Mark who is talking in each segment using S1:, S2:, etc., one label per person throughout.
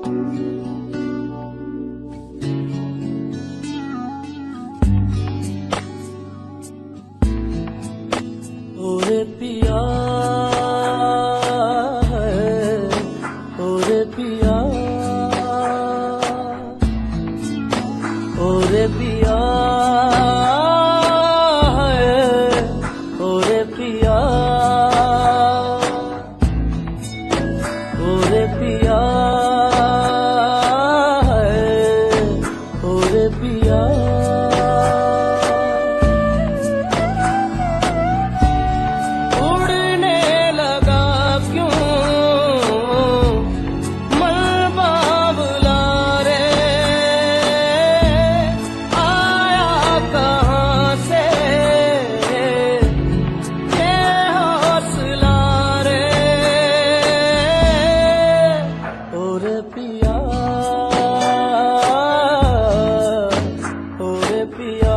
S1: ओरे पिया है, ओरे पिया, ओरे पिया है, ओरे पिया, ओरे पिया है, ओरे पिया। ओरे पिया, ओरे पिया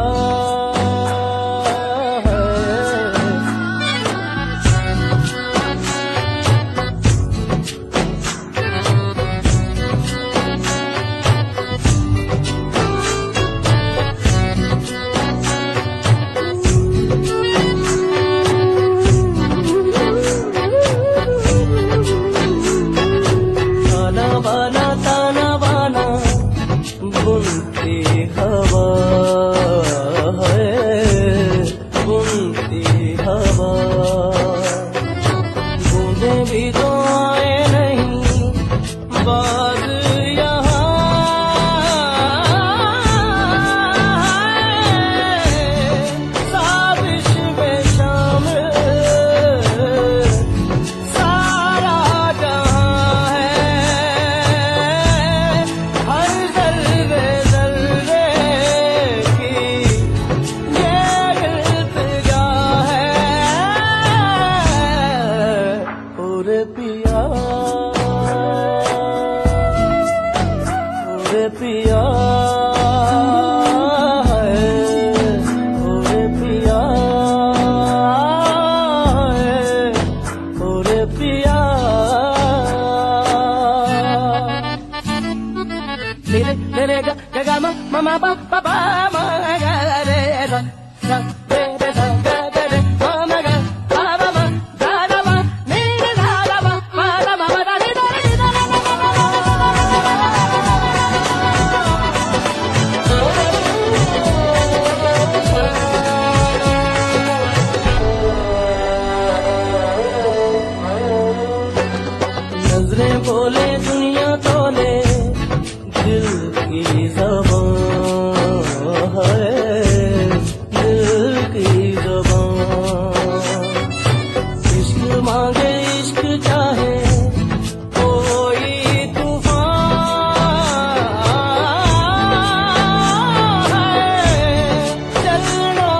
S1: ताना बाना बुनती हवा है, बुनती हवा। बूंदे भी तो आए नहीं बाज यहाँ, साबिश में शामिल सारा जहाँ है, हर ज़र्रे ज़र्रे की ये इल्तिजा है। ओरे पिया, ओरे पिया है, ओरे पिया है, ओरे पिया। Re ga ga ga ma ma ma pa pa pa ma ga re sa sa re re sa ga ga re ma ma ga pa pa ma ga ga ma ni ga sa ga ma ma ga ma ma da ni da ni da na na नजरें बोले दुनिया तोले दिल की ज़बान है, दिल की ज़बान। इश्क मांगे इश्क चाहे कोई तूफान है, चलना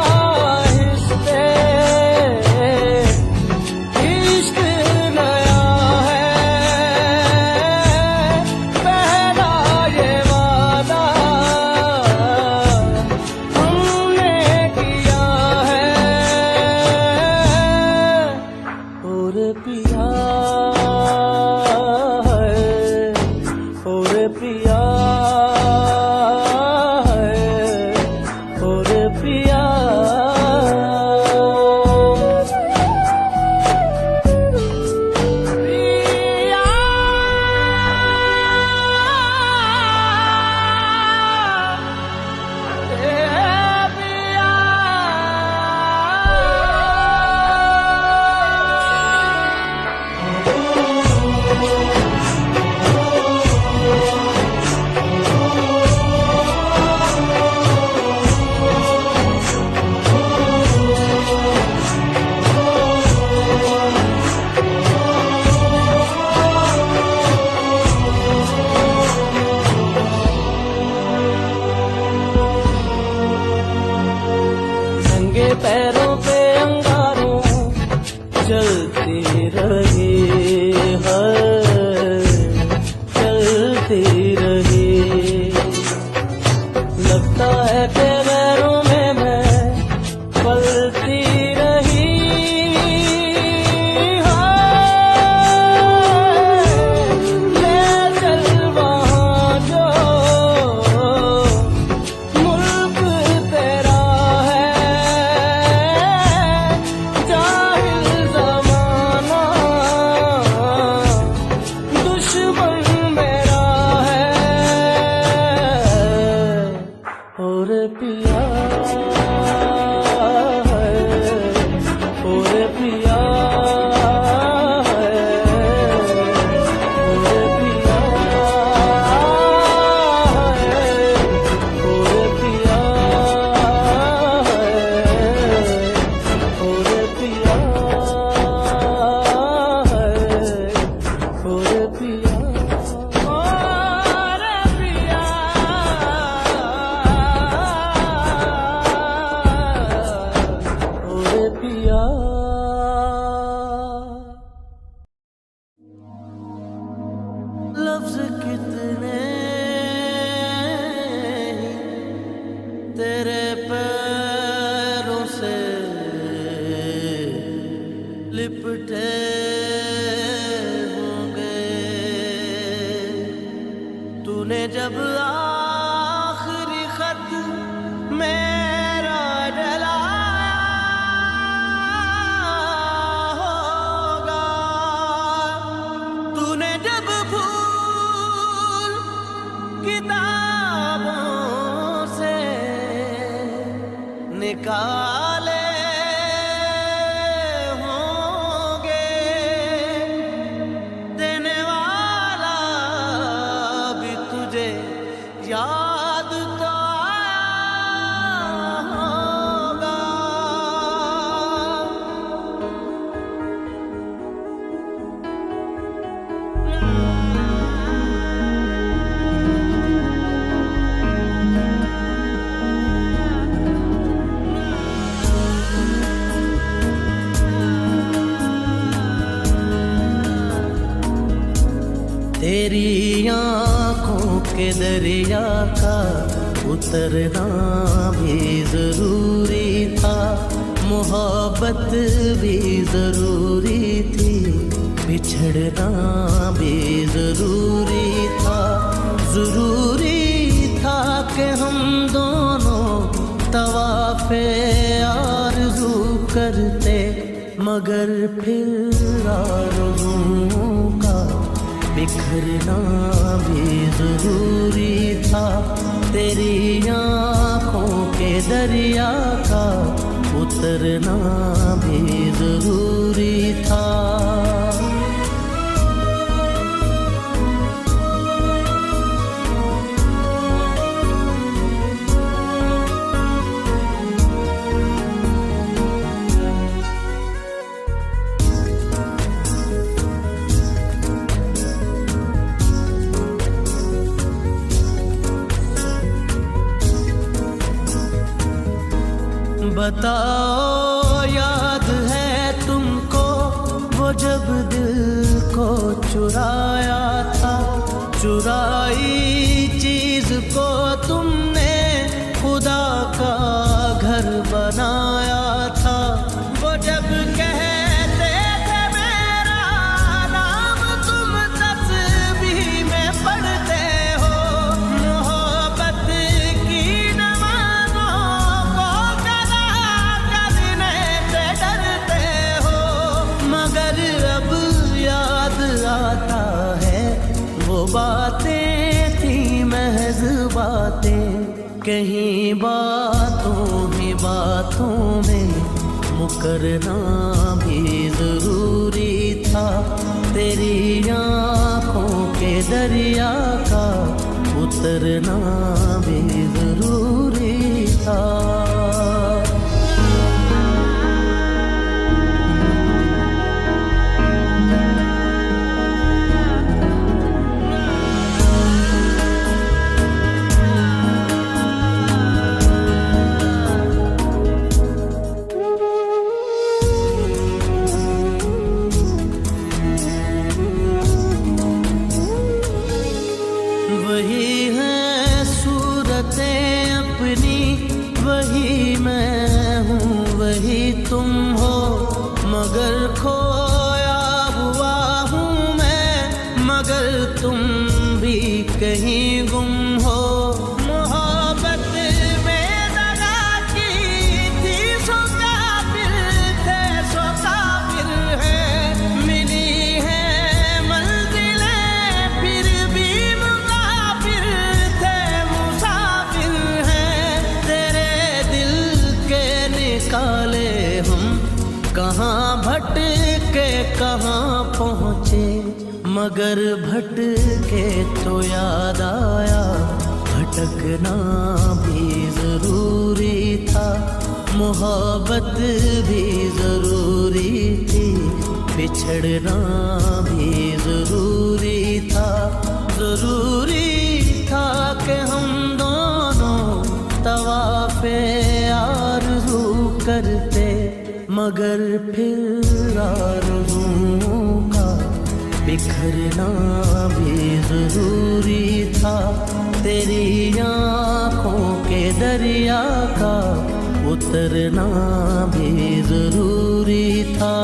S1: हिस्से इश्क नया है, पहला ये वादा पिया ओ रे पिया ओ रे पिया। लफ्ज कितने तेरे पैरों से लिपटे होंगे, तूने जब आखिरी खत मेरा डलाया होगा, तूने जब फूल किताबों से निकाले होंगे, देने वाला भी तुझे याद तो आया होगा। तेरी आँखों के दरिया का उतरना भी जरूरी था, मोहब्बत भी जरूरी थी, बिछड़ना भी जरूरी था। जरूरी था कि हम दोनों तवाफ़े आरज़ू करते, मगर फिर आरज़ुओं का बिखरना भी जरूरी था। तेरी आँखों के दरिया का उतरना भी जरूरी था। बताओ याद है तुमको वो जब दिल को चुराया था, चुराई चीज को तुमने खुदा का घर बनाया था। वो जब कहते थे मेरा नाम तुम तस्बीह में पढ़ते हो, मोहब्बत की नमाज़ों को आता है वो बातें थी महज बातें, कहीं बातों ही बातों में मुकरना भी जरूरी था। तेरी आँखों के दरिया का उतरना भी जरूरी था। वही है सूरतें अपनी, वही मैं हूँ वही तुम हो, मगर खोया हुआ हूँ मैं, मगर तुम भी कहीं गुम हो। मोहब्बत में दगा की थी सो काफिर थे, सो काफिर है, मिली है मंजिलें फिर भी मुसाफिर थे, मुसाफिर हैं। तेरे दिल के निकाले हम कहाँ भटके कहाँ पहुँचे, मगर भटके तो याद आया भटकना भी जरूरी था। मोहब्बत भी जरूरी थी,
S2: बिछड़ना भी जरूरी था कि हम दोनों तवाफ़े आरज़ू करते, मगर फिर आरज़ुओं का बिखरना भी जरूरी था। तेरी आँखों के दरिया का उतरना भी जरूरी था।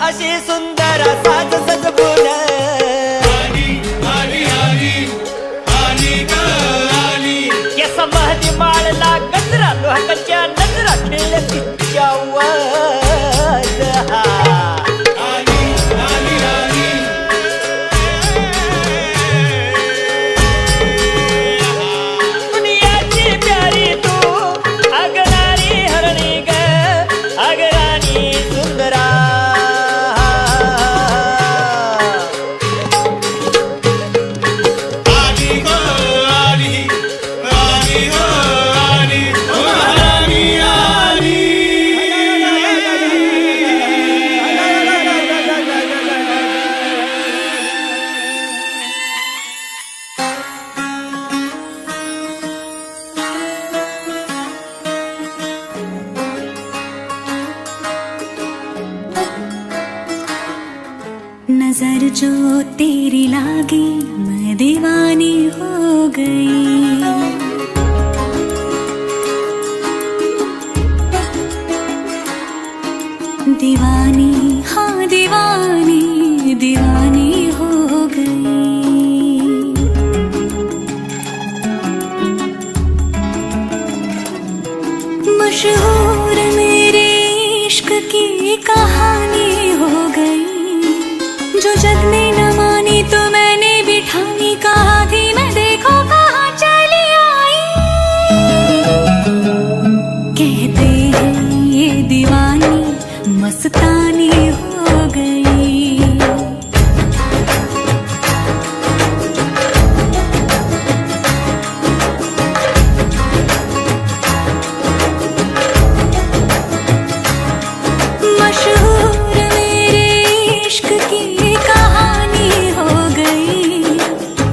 S1: अशी सुंदर साज सजबून केस महदी माळला गजरा लोहाच्या नजरा खेळल्या तिच्यावर दुनियाची प्यारी तू अगराणी हरणी ग अगराणी सुंदरा
S3: नजर जो तेरी लागी मैं दीवानी हो गई। दीवानी हाँ दीवानी दीवानी हो गई। मशहूर मेरे इश्क की कहानी हो गई। जो जग ने न मानी तो मैंने भी ठानी, कहा थी मैं देखो कहाँ चली आई। कहते हैं ये दीवानी मस्तानी हो गई। मशहूर मेरे इश्क की कहानी हो गई।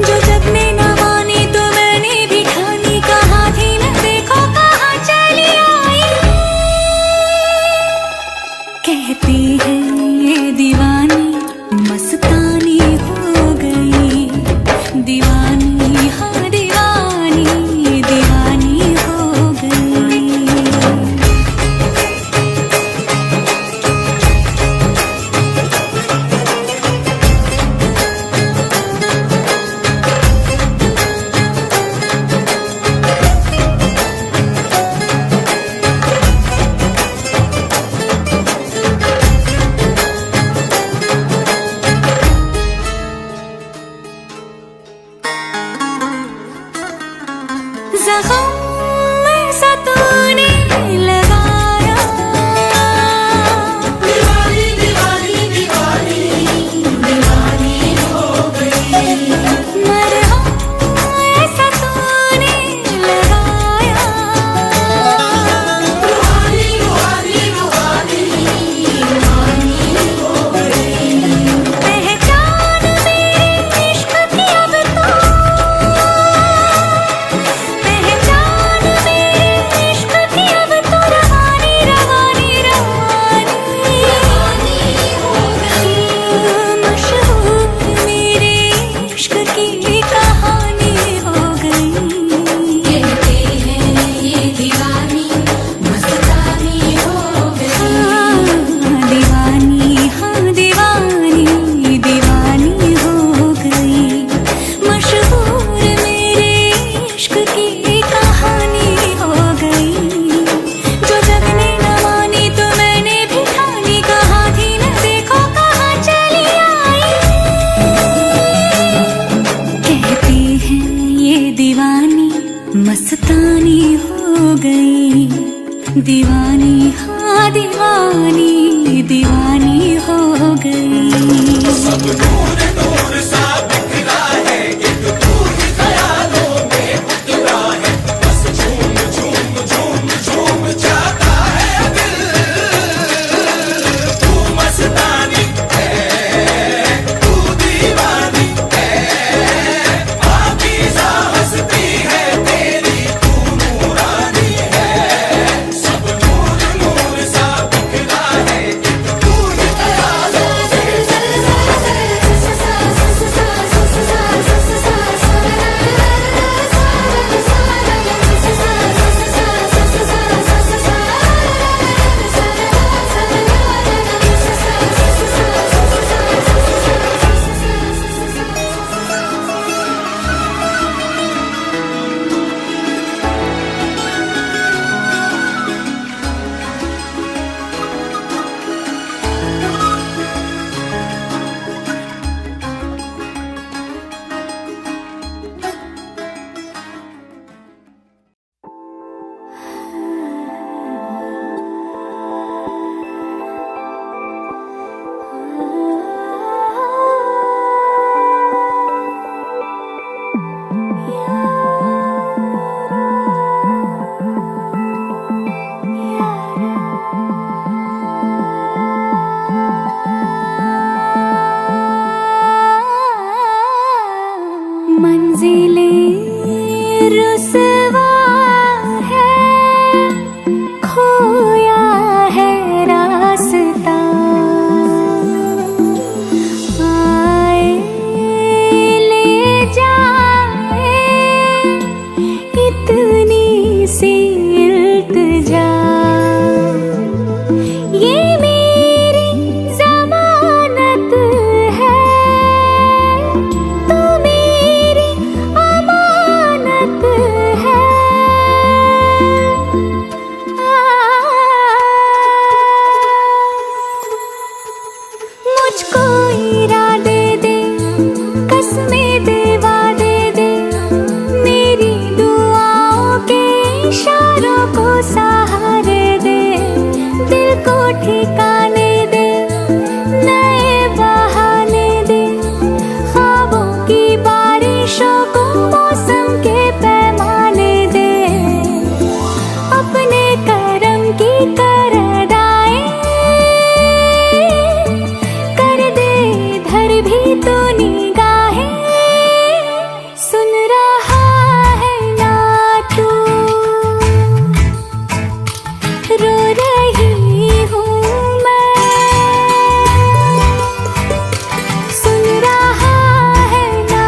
S3: जो जग ने न मानी तो मैंने भी ठानी, कहा थी मैं देखो कहाँ चली आई। कहती है ये दीवानी मस्तानी हो गई। दीवानी हाँ दीवानी दीवानी हो गई। ज़ख़म ऐसा तूने लगाया, दीवानी दीवानी दीवानी दीवानी हो गई। मरहम ऐसा तूने लगाया, रूहानी रूहानी रूहानी रूहानी हो गई। पहचान मेरे इश्क की अब तो मस्तानी हो गई। दीवानी हाँ दीवानी दीवानी हो गई। मंजिलें रुसवा है, खोया है रास्ता। आए ले जाए इतनी सी इल्तिजा, ये मेरी जमानत है, तू मेरी अमानत है। मुझको इरादे दे, कसमें दे, वादे दे, मेरी दुआओं के इशारों को सहारे दे, दिल को ठिकाने दे, नए बहाने दे, ख्वाबों की बारिशों को मौसम के पैमाने दे, अपने करम की करदाएं कर दे धर भी तो निगाहें। सुन रहा है ना तू, रो रही हूँ मैं। सुन रहा है ना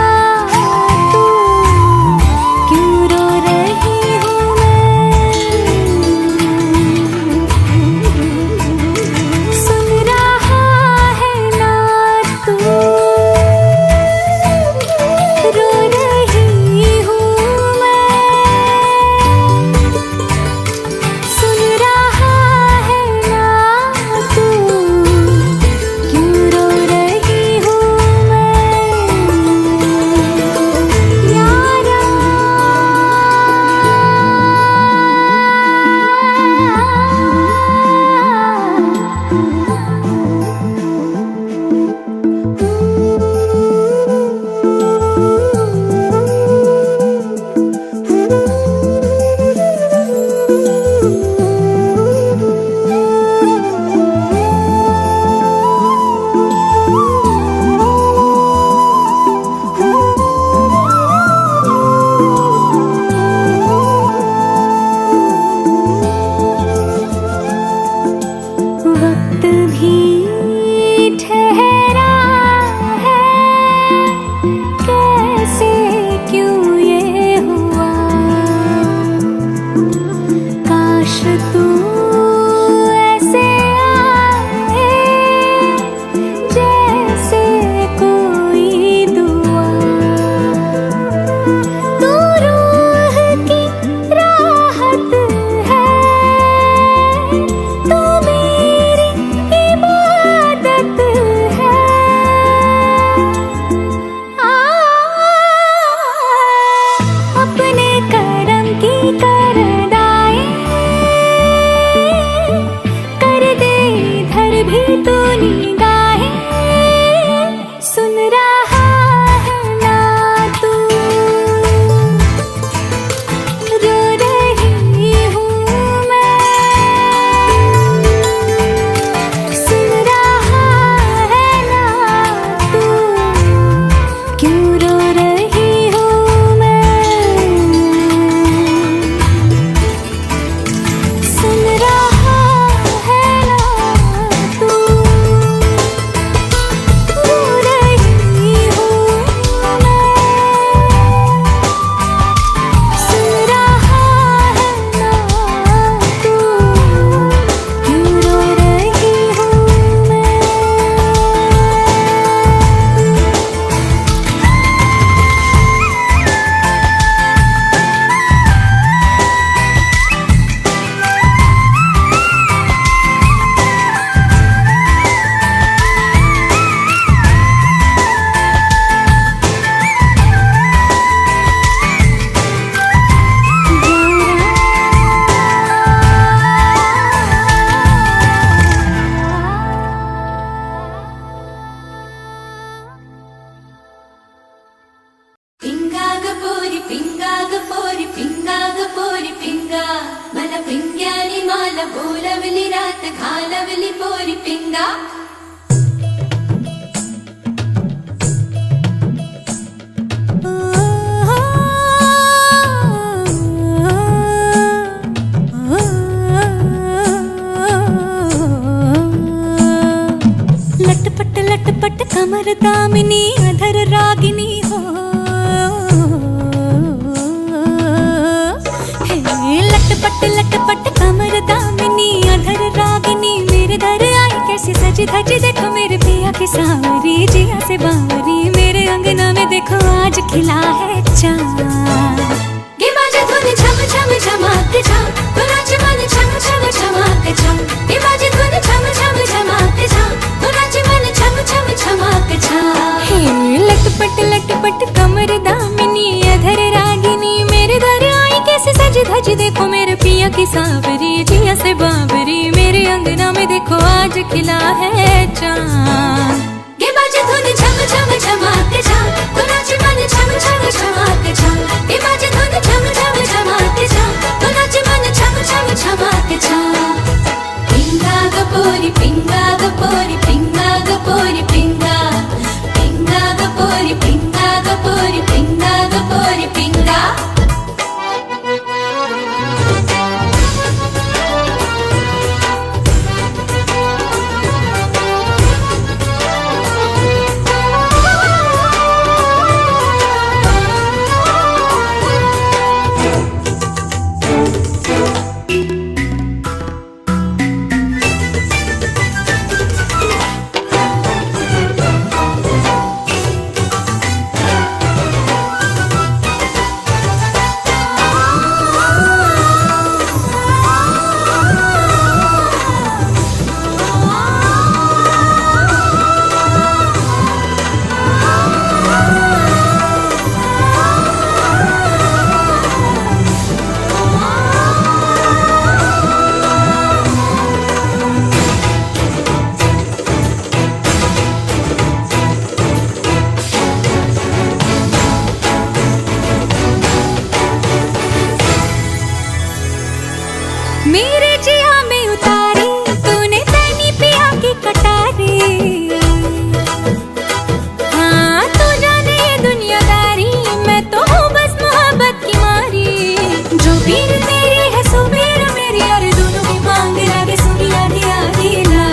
S3: तू, क्यों रो रही हूँ मैं। सुन रहा है ना तू, रो रही हूँ मैं। सुन रहा है ना तू, क्यों रो रही हूँ मैं। यारा वक्त भी ठहरा है, कैसे क्यों ये हुआ। काश तू ऐसे आए जैसे कोई दुआ। तू रूह की राहत है, तू मेरी इबादत है। अपने करम की करदाएं कर दे धर भी तो निगाहें। सुन रहा है ना तू, रो रही हूँ मैं। सुन रहा है ना तू, क्यों रो रही हूँ मैं। सुन रहा है ना तू, रो रही हूँ मैं। सुन रहा है ना तू, क्यों रो रही हूँ मैं। ಪಿಂಗಾಗಪೋರಿ ಪಿಂಗಾಗಪೋರಿ ಪಿಂಗಾಗಪೋರಿ ಪಿಂಗಾ ಮಲ ಪಿಂಗ್ಯಾನಿ ಮಾಲ ಬೋಲವಲಿ ರಾತ ಖಾಲವಲಿ ಪೋರಿ ಪಿಂಗಾ ಓ सावरी जिया से बावरी, मेरे अंगना में देखो आज खिला है चाँद। गे बाजे धुन झम झम झमाक झम, तो नाचे मन झम झम झमाक झम। गे बाजे धुन झम झम झमाक झम, तो नाचे मन झम झम झमाक झम। हे लटपट कमर दामिनी अधर रागिनी, मेरे दर आई कैसे सज धज देखो मेरे पिया की सावरी जिया से बावरी, मेरे अंगना में देखो आज खिला है चाँद। गे बाजे धुन झम झम झमाक झम, तो नाचे मन झम झम झमाक झम। गे बाजे धुन झम झम झमाक झम, तो नाचे मन झम झम झमाक झम। पिंगा गपोरी पिंगा गपोरी पिंगा गपोरी पिंगा, पिंगा गपोरी पिंगा गपोरी पिंगा गपोरी पिंगा। मेरे जिया में उतारी तूने तैनी पिया की कटारी, हाँ तू जाने ये दुनियादारी, मैं तो हूँ बस मोहब्बत की मारी। जो पीर तेरी है सो पीर मेरी, और दोनों की मांग लागे सुनिया दिया दिला।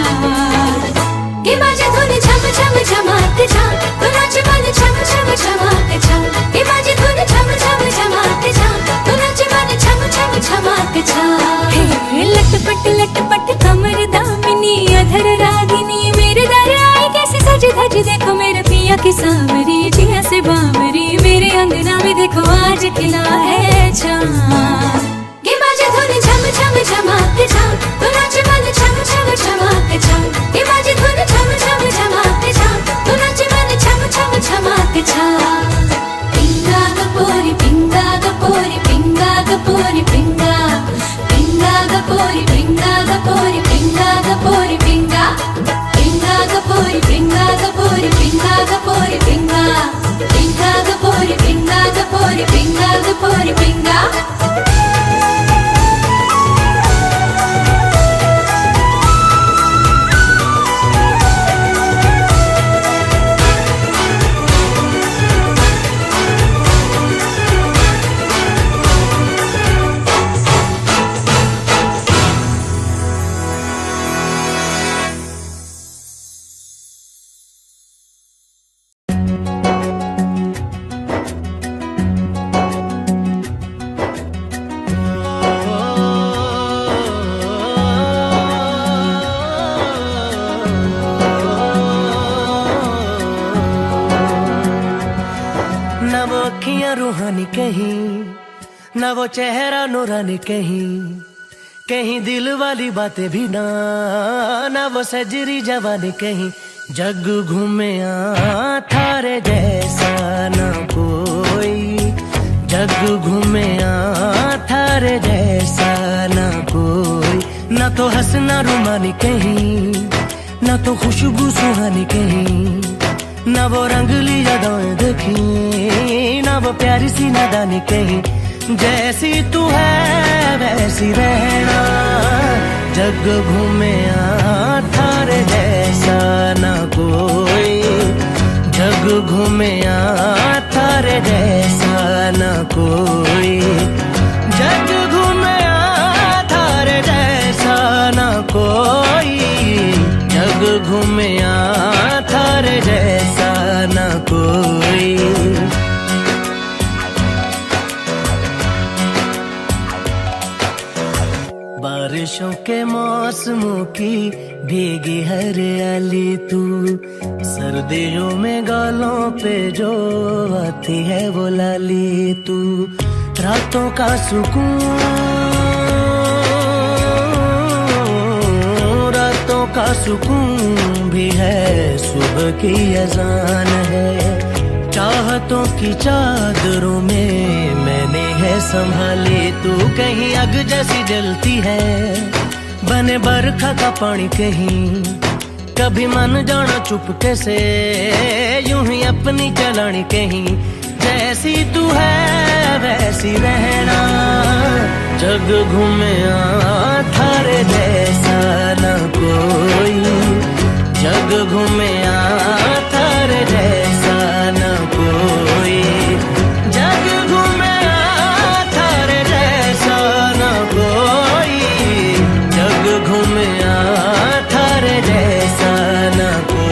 S3: गे बाजे धुन झम झम झमाक झम, तो नाचे मन झम झम झमाक झम। गे बाजे धुन झम झम झमाक झम, तो नाचे मन झम झम झमाक झम। लटपट कमर दामिनी अधर रागिनी, मेरे दर आई कैसे सज धज देखो मेरे पिया की सावरी जिया से बावरी, मेरे अंगना में देखो आज खिला है चाँद। गे बाजे धुन झम झम झमाक झम, तो नाचे मन झम झम झमाक झम। गे बाजे धुन झम झम झमाक झम, तो नाचे मन झम झम झमाक झम। पिंगा गपोरी पिंगा गपोरी पिंगा गपोरी पिंगा, पिंगा गपोरी पिंगा गपोरी पिंगा गपोरी पिंगा, पिंगा गपोरी पिंगा गपोरी पिंगा गपोरी पिंगा, पिंगा गपोरी पिंगा गपोरी पिंगा गपोरी पिंगा।
S2: न वो अखियां रूहानी कहीं, न वो चेहरा नूरानी कहीं, कहीं दिल वाली बातें भी ना, न वो सजरी जवानी कहीं। जग घूमे थारे जैसा न कोई, जग घूमे थारे जैसा न कोई। न तो हंसना रुमानी कहीं, न तो खुशबू सुहानी कहीं, न वो रंगली यादें देखी, न वो प्यारी सी नादानी कहीं। जैसी तू है वैसी रहना, जग घूमे थारे जैसा न कोई, जग घूमे थारे जैसा न कोई, जग घूमे थारे जैसा न कोई, जग घूमे थारे जैसा न कोई। बारिश बारिशों के मौसमों की भीगी हरियाली तू, सर्दियों में गालों पे जो आती है वो लाली तू, रातों का सुकून, रातों का सुकून भी है, सुबह की अजान है, चाहतों की चादरों में मैंने है संभाली तू, कहीं आग जैसी जलती है, बने बरखा का पानी कहीं, कभी मन जाना चुपके से, यूं ही अपनी चलानी कहीं, जैसी तू है वैसी रहना, जग घूमे थारे जैसा न कोई, जग घूमे थारे जैसा न कोई, जग घूमे थारे जैसा न कोई, जग घूमे थारे जैसा न कोई।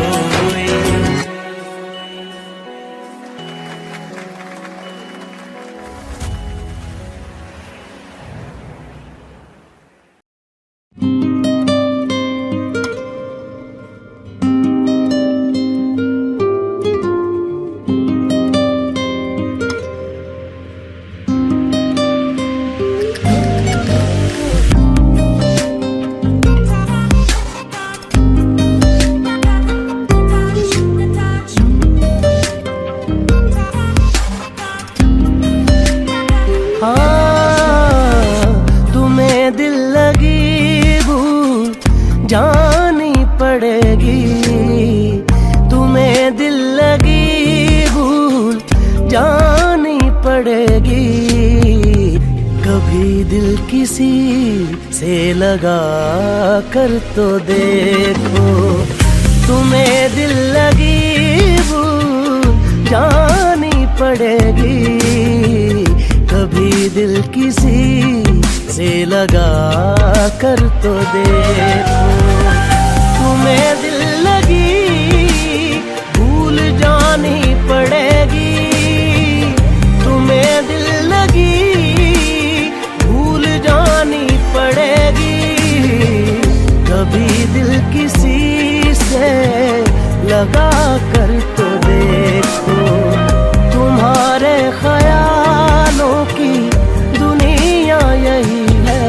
S2: जानी पड़ेगी, तुम्हें दिल लगी भूल जानी पड़ेगी, कभी दिल किसी से लगा कर तो देखो, तुम्हें दिल लगी भूल जानी पड़ेगी, कभी दिल किसी से लगा कर तो देखो, तुम्हें दिल लगी भूल जानी पड़ेगी, तुम्हें दिल लगी भूल जानी पड़ेगी, कभी दिल किसी से लगा कर तो देखो, तुम्हारे ख्यालों की दुनिया यही है,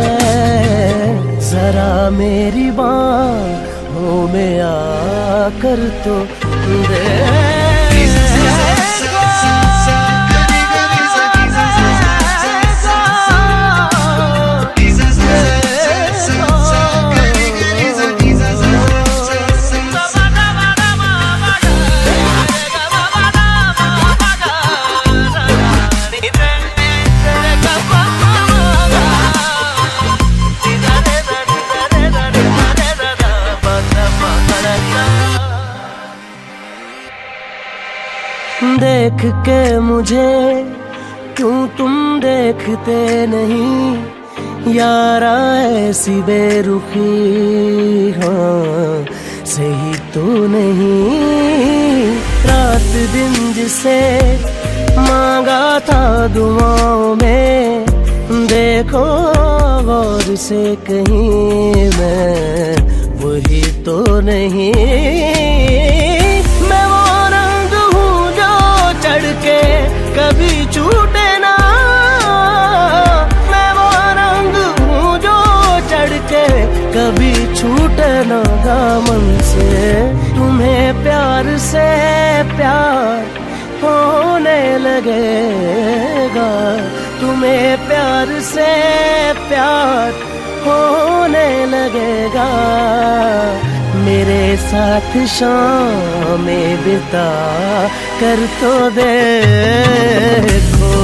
S2: जरा मेरी बाहों में आकर तो देखो। देख के मुझे क्यों तुम देखते नहीं, यारा ऐसी बेरुखी हाँ सही तो नहीं, रात दिन जिसे मांगा था दुआओं में, देखो गौर से कहीं मैं वही तो नहीं, मैं वो रंग हूँ जो चढ़ के कभी छूटे ना, मैं वो रंग हूँ जो चढ़ के कभी छूटे ना दामन से, तुम्हें प्यार से प्यार होने लगेगा, तुम्हें प्यार से प्यार होने लगेगा, मेरे साथ शाम में बिता कर तो देखो।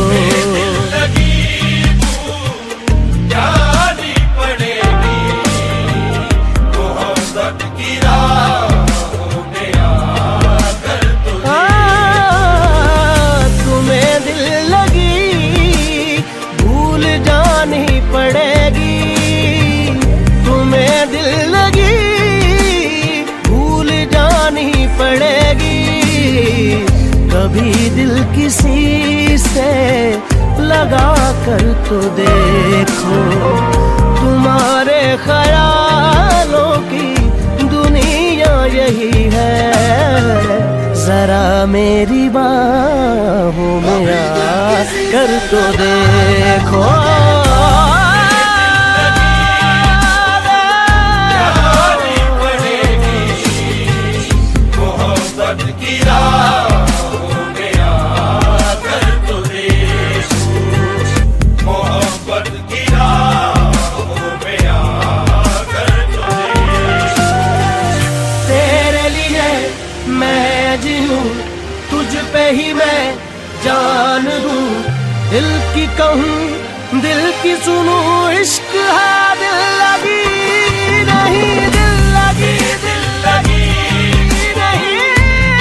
S2: कभी दिल किसी से लगा कर तो देखो, तुम्हारे ख्यालों की दुनिया यही है, जरा मेरी बाहों में आ कर तो देखो। तुझ पे ही मैं जान दूं, दिल की कहूँ दिल की सुनूं, इश्क है दिल लगी नहीं, दिल लगी नहीं,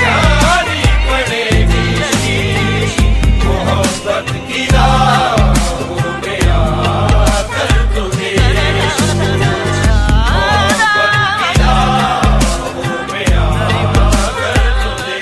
S2: जानी पड़ेगी मोहब्बत की राहों में आकर तुझे, मोहब्बत की राहों में आकर तुझे।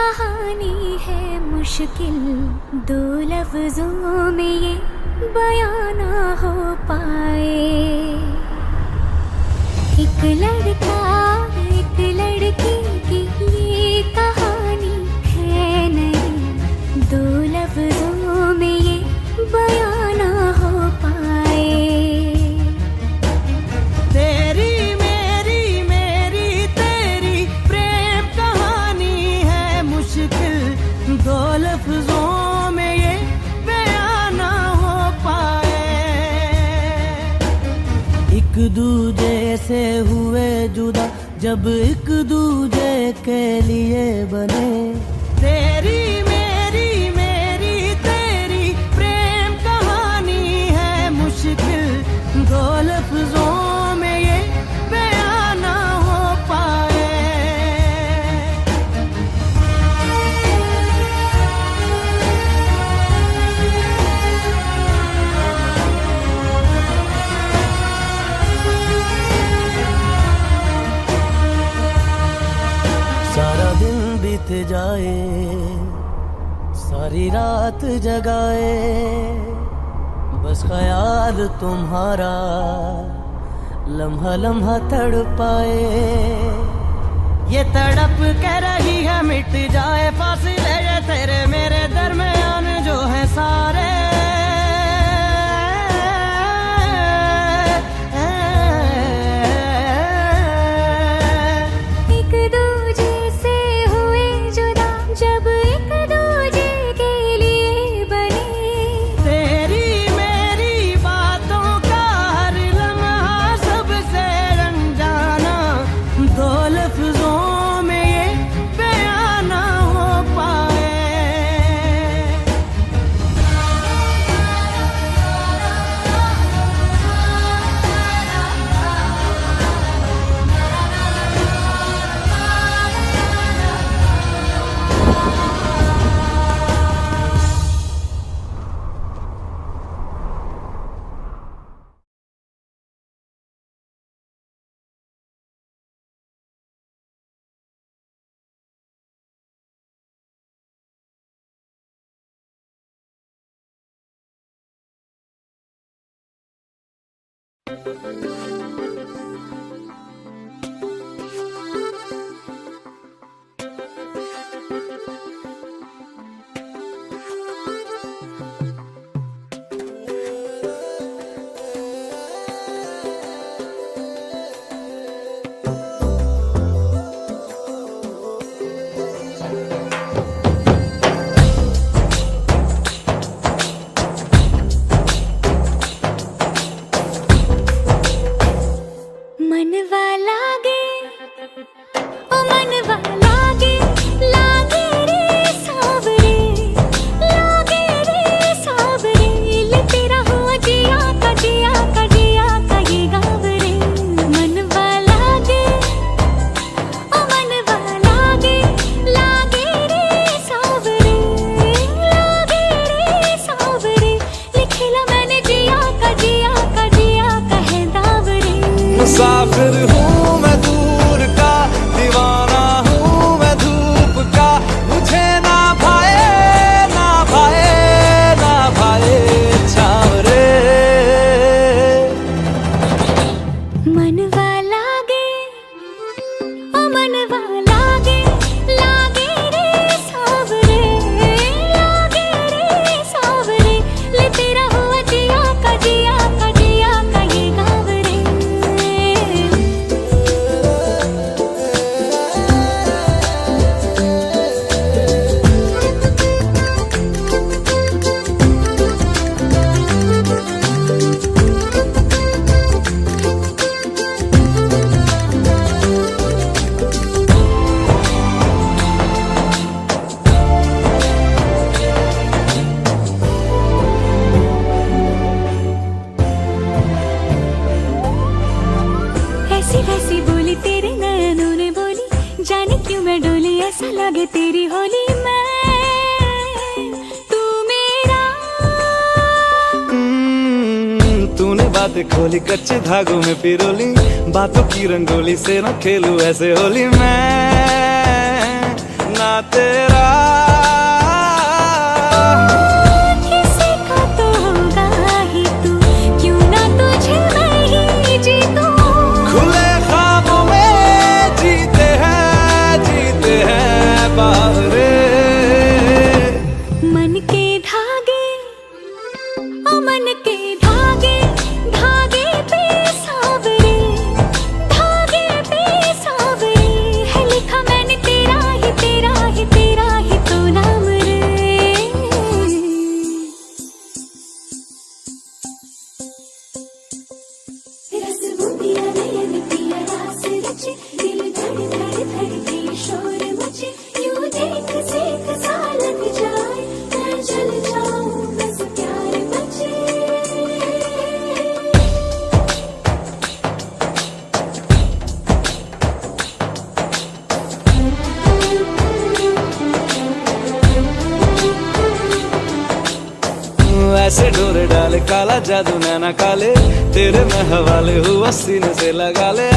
S3: कहानी है मुश्किल, दो लफ्जों में ये बयां ना हो पाए। एक लड़का एक लड़की की ये कहानी है नहीं, दो लफ्जों में ये बयां ना हो पाए।
S2: तेरी मेरी मेरी तेरी प्रेम कहानी है मुश्किल, दो लफ्जों में ये बयां ना हो पाए। एक दूजे से हुए जुदा जब एक दूजे के लिए बने। तेरी मेरी मेरी तेरी प्रेम कहानी है मुश्किल, दो लफ्जों में ये बयां ना हो पाए। सारा दिन बीत जाए, सारी रात जगाए, बस ख्याल तुम्हारा लम्हा लम्हा तड़पाए। ये तड़प कह रही है मिट जाए फासले ये तेरे मेरे दरमियान जो है सारे।
S3: एक दूजे से हुए जुदा जब एक दूजे के लिए बने।
S2: तेरी मेरी बातों का हर लम्हा सबसे अनजाना, दो लफ्जों में ये बयां ना हो पाए।
S3: मनवा लागे ओ मनवा लागे, लागे रे सावरे, लागे रे सावरे, ले तेरा हुआ जिया का जिया का जिया का ये गाँव रे। मनवा लागे ओ मनवा लागे, लागे रे सावरे, लागे रे सावरे, लिखला मैंने जिया का जिया का जिया का है दाव रे।
S4: मुसाफिर हूँ मैं दूर का, दीवाना हूँ मैं धूप का, मुझे ना भाए ना भाए ना भाए छाँव रे।
S3: मनवा लागे ओ मनवा लागे, लागे रे सावरे, लागे रे सावरे, ले तेरा हुआ जिया का जिया का जिया का ये गाँव रे। ऐसी वैसी बोली तेरे नैनों ने बोली, जाने क्यों मैं डोली ऐसा लगे तेरी होली में तू मेरा।
S4: तूने बातें खोली कच्चे धागों में पिरोली, बातों की रंगोली से ना खेलूं ऐसे होली मैं ना तेरा बावरे।
S3: मन के धागे, ओ मन के धागे, धागे पे सावरे, धागे पे सावरे, है लिखा मैंने तेरा ही तेरा ही तेरा ही तो नाम रे। रस बुंदिया नयन पिया रास रचे, दिल धड़ धड़ धड़के शोर मचे, यूं देख सेक सा लग जाए, मैं जल जाऊं बस प्यार बचे।
S4: ऐसे डोर डाले काला जादू नैना काले, तेरे में हवाले हुआ सीने से लगा ले।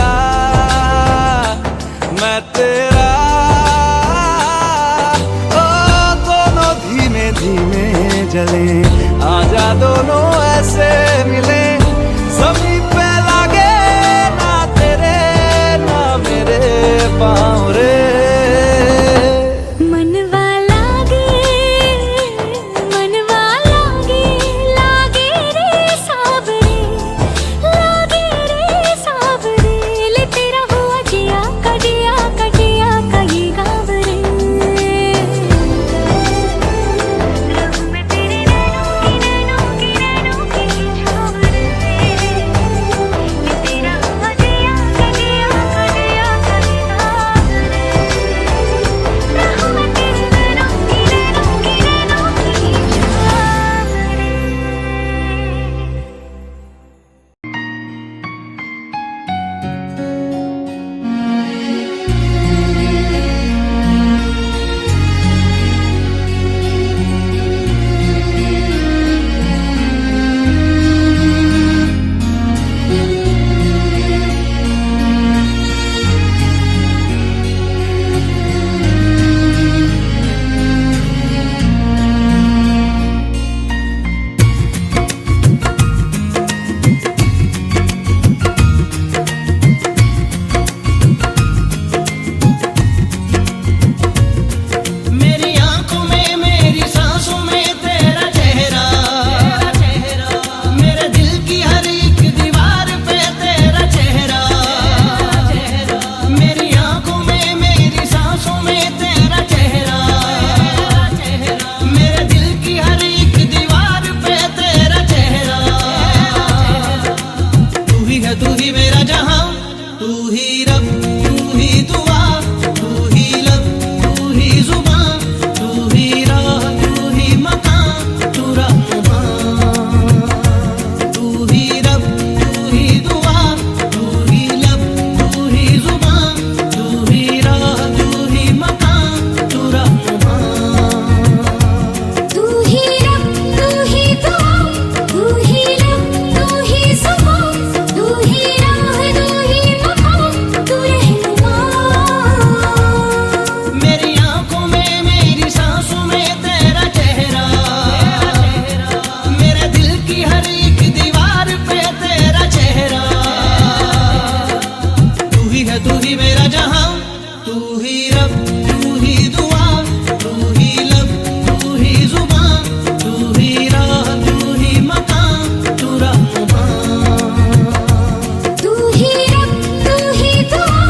S4: मैं तेरा ओ दोनों धीमे धीमे जले, आजा दोनों ऐसे मिले, जमीन पे लागे ना तेरे ना मेरे पाँव रे।
S3: मनवा लागे, मनवा लागे, लागे रे सावरे, लागे रे सावरे, ले तेरा हुआ जिया का जिया का जिया का ये गाँव रे। रहूं मैं तेरे नैनों की छाँव रे, ले तेरा हुआ जिया का जिया का जिया का ये गाँव रे। रहूं मैं तेरे नैनों की छाँव
S2: मेरी आंखों में मेरी सांसों में तेरा चेहरा, मेरे दिल की हर एक दीवार पे तेरा चेहरा। मेरी आंखों में मेरी सांसों में तेरा चेहरा, मेरे दिल की हर एक दीवार पे तेरा चेहरा। तू ही मेरा जहां, तू ही रब, तू ही दुआ, तू ही लब, तू ही जुबान, तू ही राह, तू ही मकान, तू रहनुमा। तू ही रब, तू ही दुआ, तू ही लब, तू ही जुबान, तू ही राह, तू ही मकान, तू रहनुमा।
S3: तू ही रब, तू ही दुआ, तू ही लब, तू ही जुबान, तू ही राह, तू ही मकान, तू रहनुमा।
S2: मेरी आंखों में मेरी सांसों में तेरा चेहरा, मेरे दिल की हर एक दीवार पे तेरा चेहरा। तू ही मेरा जहां, तू ही रब, तू ही दुआ, तू ही लब, तू ही जुबान, तू ही राह, तू ही मकान, तू रहनुमा।
S3: तू ही रब, तू ही दुआ,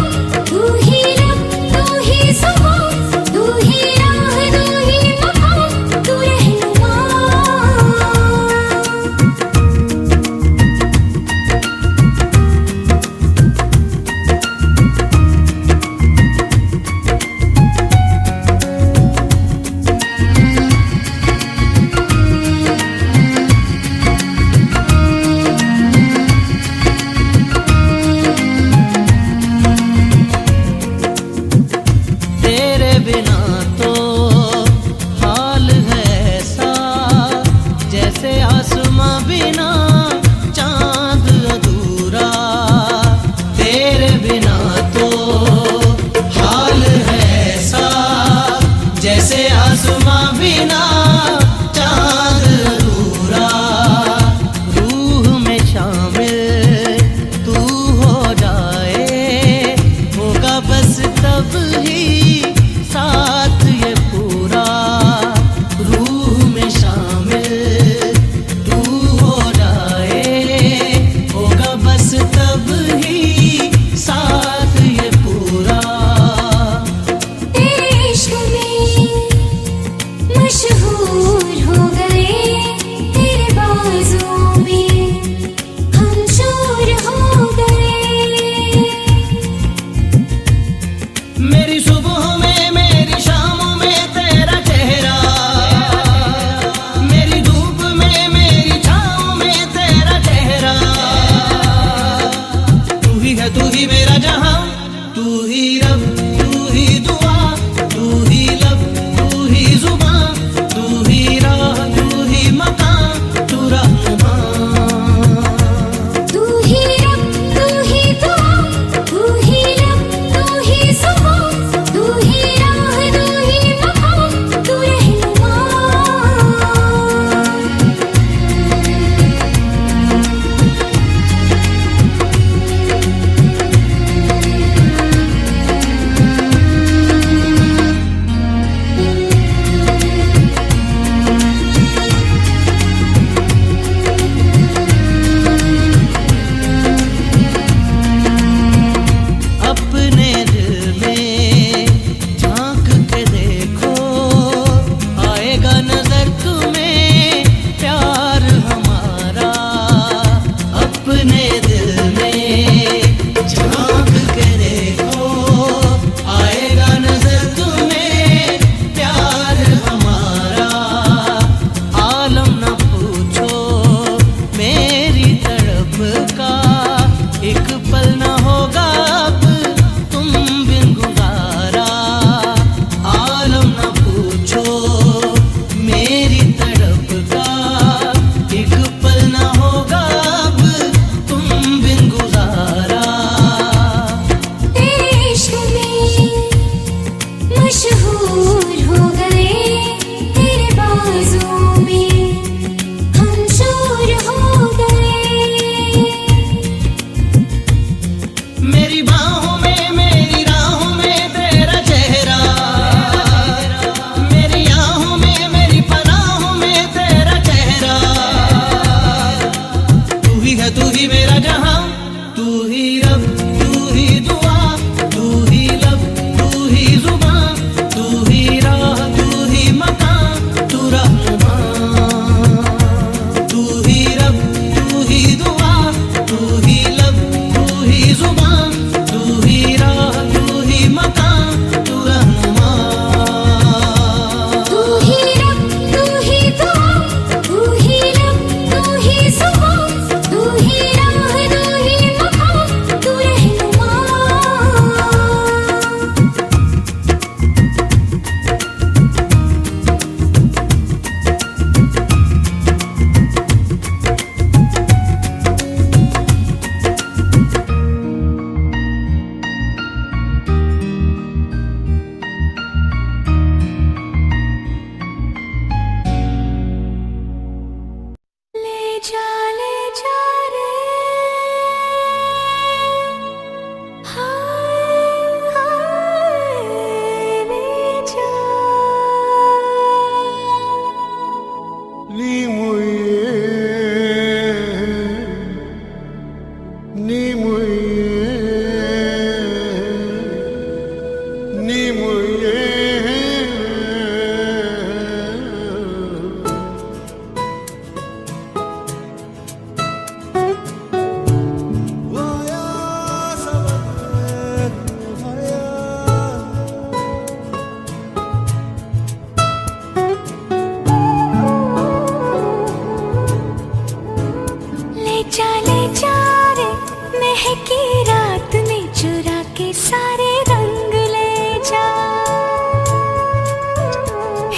S3: तू ही लब, तू ही जुबान, तू ही राह, तू ही मकान, तू रहनुमा।
S2: तेरे बिना तो हाल है ऐसा, जैसे आसमां बिना चांद अधूरा। तेरे बिना तो हाल है ऐसा, जैसे आसमां बिना चांद अधूरा। रूह में शामिल तू हो जाए, होगा बस तब ही साथ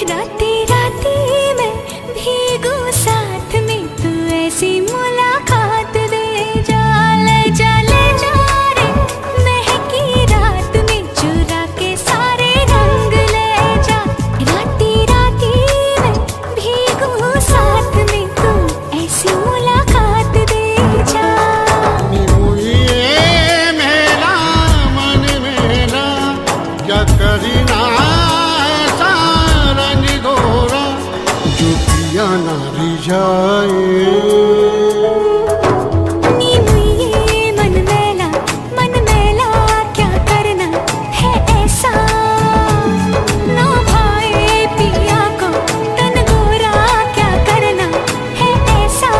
S3: राती राती मैं भीगू साथ में, तू ऐसी मुलाकात दे जा, ले जा ले जा रे महकी रात में, चुरा के सारे रंग ले जा। राती राती मैं भीगू साथ में, तू ऐसी मुलाकात दे जा।
S5: मेरा मन मेरा क्या करीना ऐसा रंग घोरा, जो पिया ना रिझाए।
S3: नी मुझे मन मैला क्या करना है ऐसा, ना भाए पिया को तन गोरा क्या करना है ऐसा।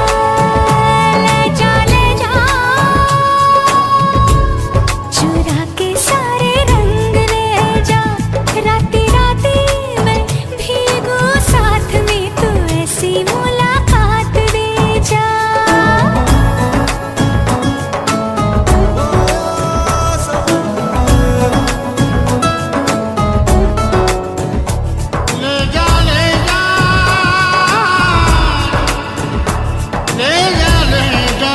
S3: ले जा चुरा के सारे रंग ले जा। राती राती मैं भीगू साथ में, तू ऐसी मुलाकात दे जा।
S5: ले जा ले जा ले जा ले जा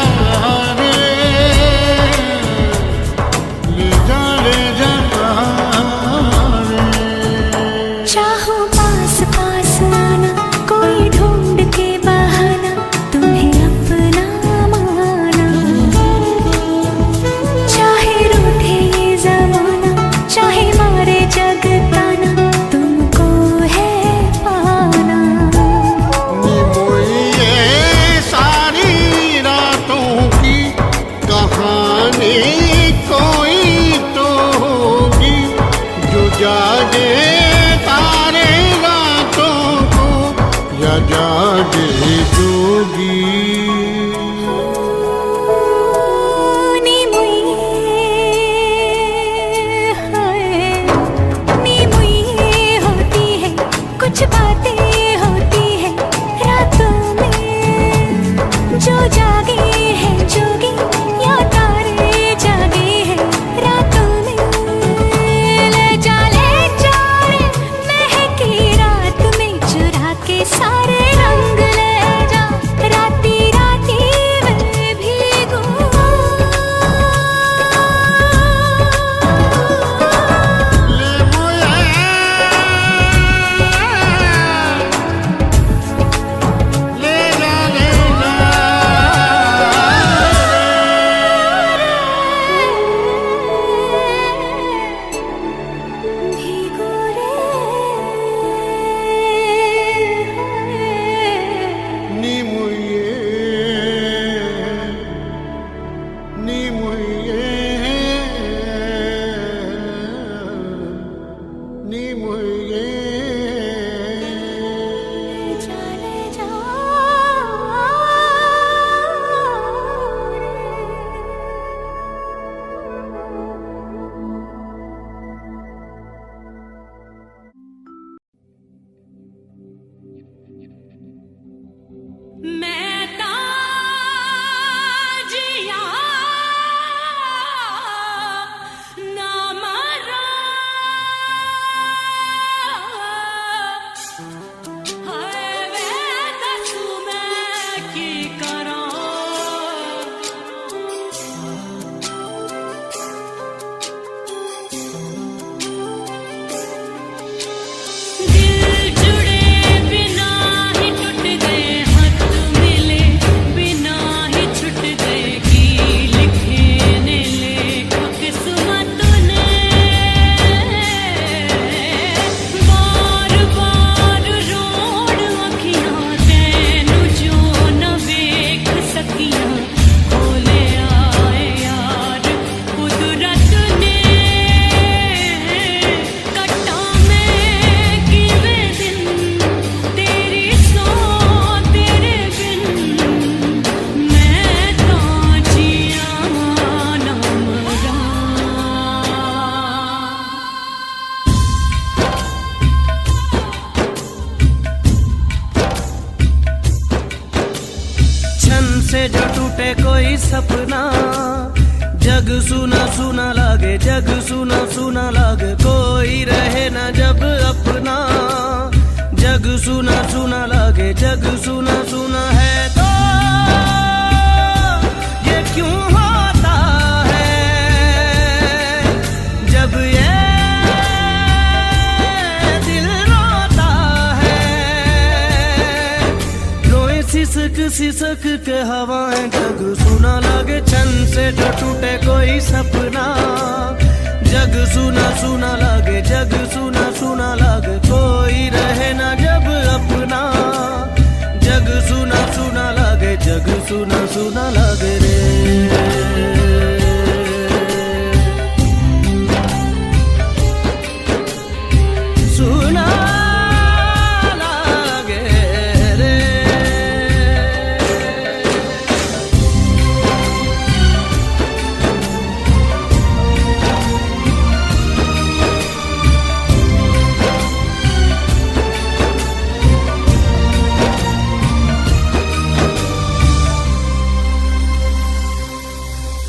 S5: रे, ले जा ले जा रे।
S3: चाहो पास पास आना, कोई ढूंढ के बहाना, तुम्हें अपना माना। चाहे रूठे ये जमाना, चाहे मारे जग ताना, तुमको है पाना।
S5: ये सारी रातों की कहानी कोई तो होगी, जो जागे तारे रातों को या जागे जोगी।
S3: नी मुझे होती है कुछ बातें होती है रातों में, जो जागे हैं जोगी या तारे जागे हैं रातों में। ले जा रे महकी रात में, चुरा के सारे रंग ले जा। राती राती मैं भीगू
S5: ले मोया ले जा ले जा
S3: भीगू रे।
S5: नी मुझे नी मुझे नी मुझे
S3: ले जा मैं ताजिया ना मारा, हाय वे दसू मैं की करा। दिल जुड़े बिना ही टूट गए, हाथ मिले बिना ही छूट गए, की लिखने ले किस्मत ने। बार बार रोड़ अखियां तैनू जो न वेख सकियां, खोले आए यार कुदरत ने। कट्टा मैं किवें दिन तेरी सो तेरे बिन, मैं तां जिया ना मरा।
S2: छन से जो टूटे कोई सपना, जग सुना सुना लागे, जग सुना सुना लागे, कोई रहे ना जब अपना। सुना सुना लागे, जग सुना सुना है तो ये क्यों होता है जब ये दिल रोता है। रोए सिसक सिसक के हवाएं, जग सुना लागे छन से जो टूटे कोई सपना। जग सुना सुना लागे, जग सुना सुना लागे, कोई रहे ना जब अपना। जग सुना सुना लागे, जग सुना सुना लागे रे। सुना लागे रे।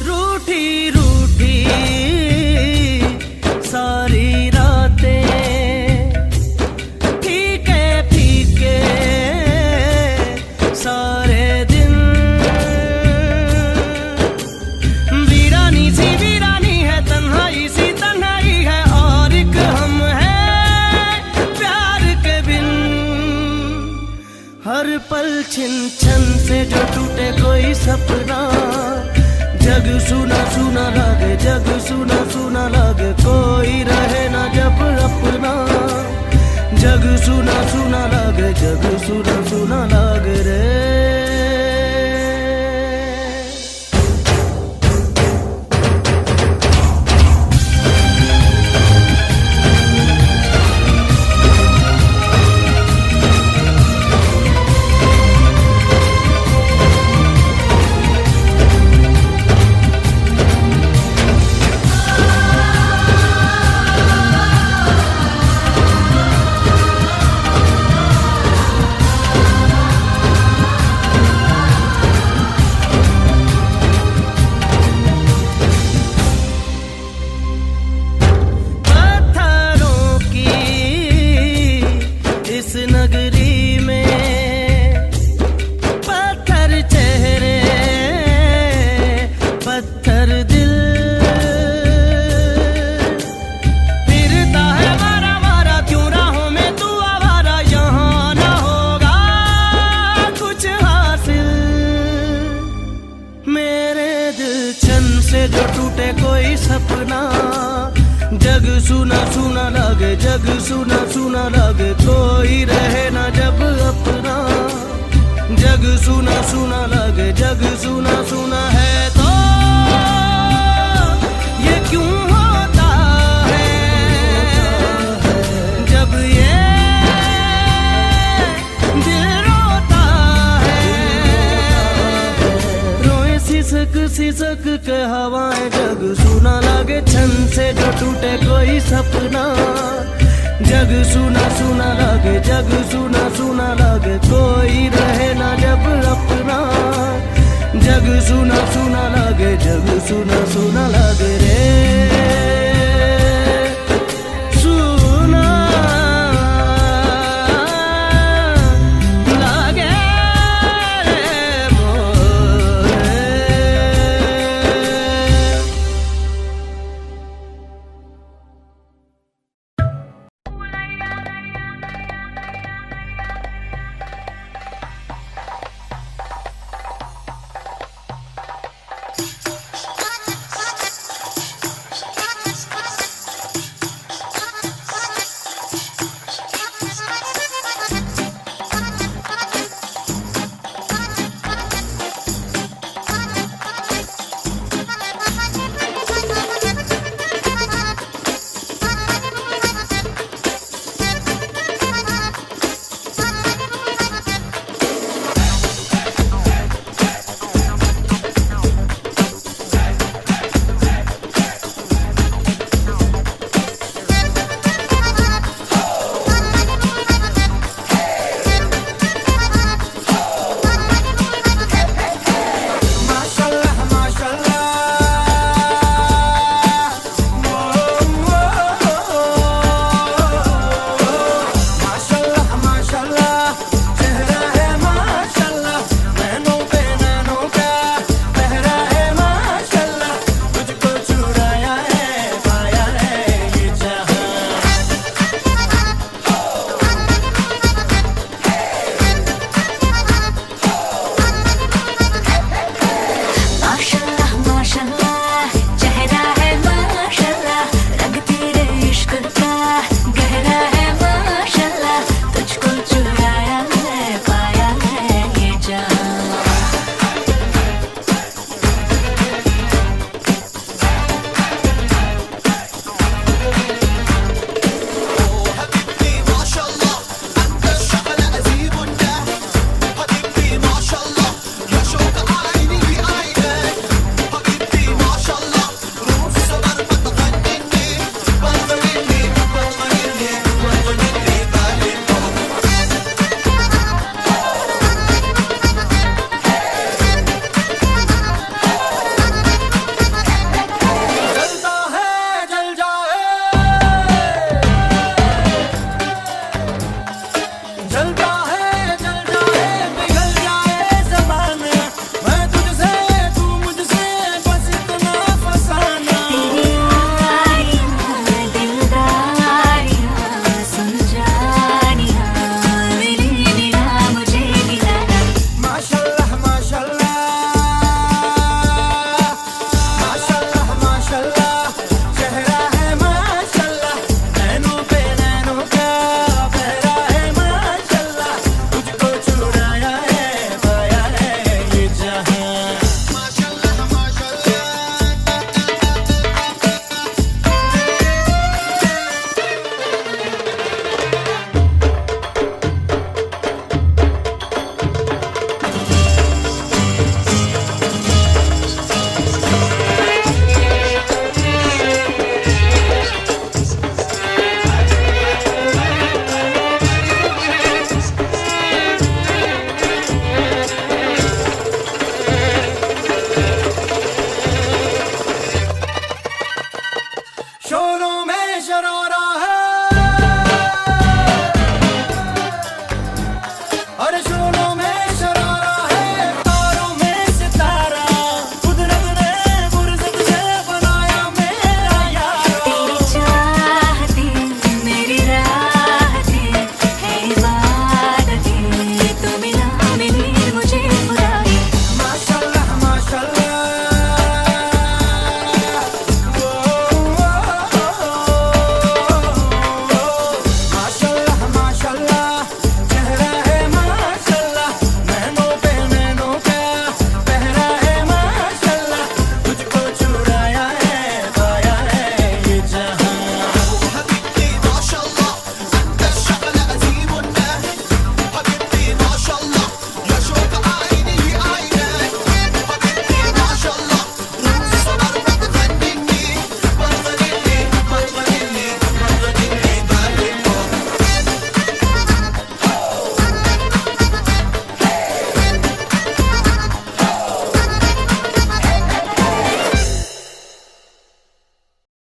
S2: रूठी रूठी सारी रातें, फीके फीके सारे दिन। वीरानी सी वीरानी है, तन्हाई सी तन्हाई है, और एक हम है प्यार के बिन। हर पल छिन छन से जो टूटे कोई सपना। जग सुना सुना लागे, जग सुना सुना लागे, कोई रहे ना जब अपना। जग सुना सुना लागे, जग सुना सुना लागे रे। इस नगरी में पत्थर चेहरे, पत्थर दिल। फिरता है मारा मारा क्यों राहों में तू आवारा, यहाँ ना होगा कुछ हासिल। मेरे दिल छन से जो टूटे कोई सपना। जग सुना सुना लागे, जग सुना सुना लागे, कोई रहे ना जब अपना। जग सुना सुना लागे, जग सुना सुना है तो ये क्यों होता है जब ये दिल रोता है। रोए सिसक सिसक के हवाएं, जग सुना लागे छन से जो टूटे कोई सपना। जग सुना सुना लागे, जग सुना सुना लागे, कोई रहे ना जब अपना। जग सुना सुना लागे, जग सुना सुना लागे रे।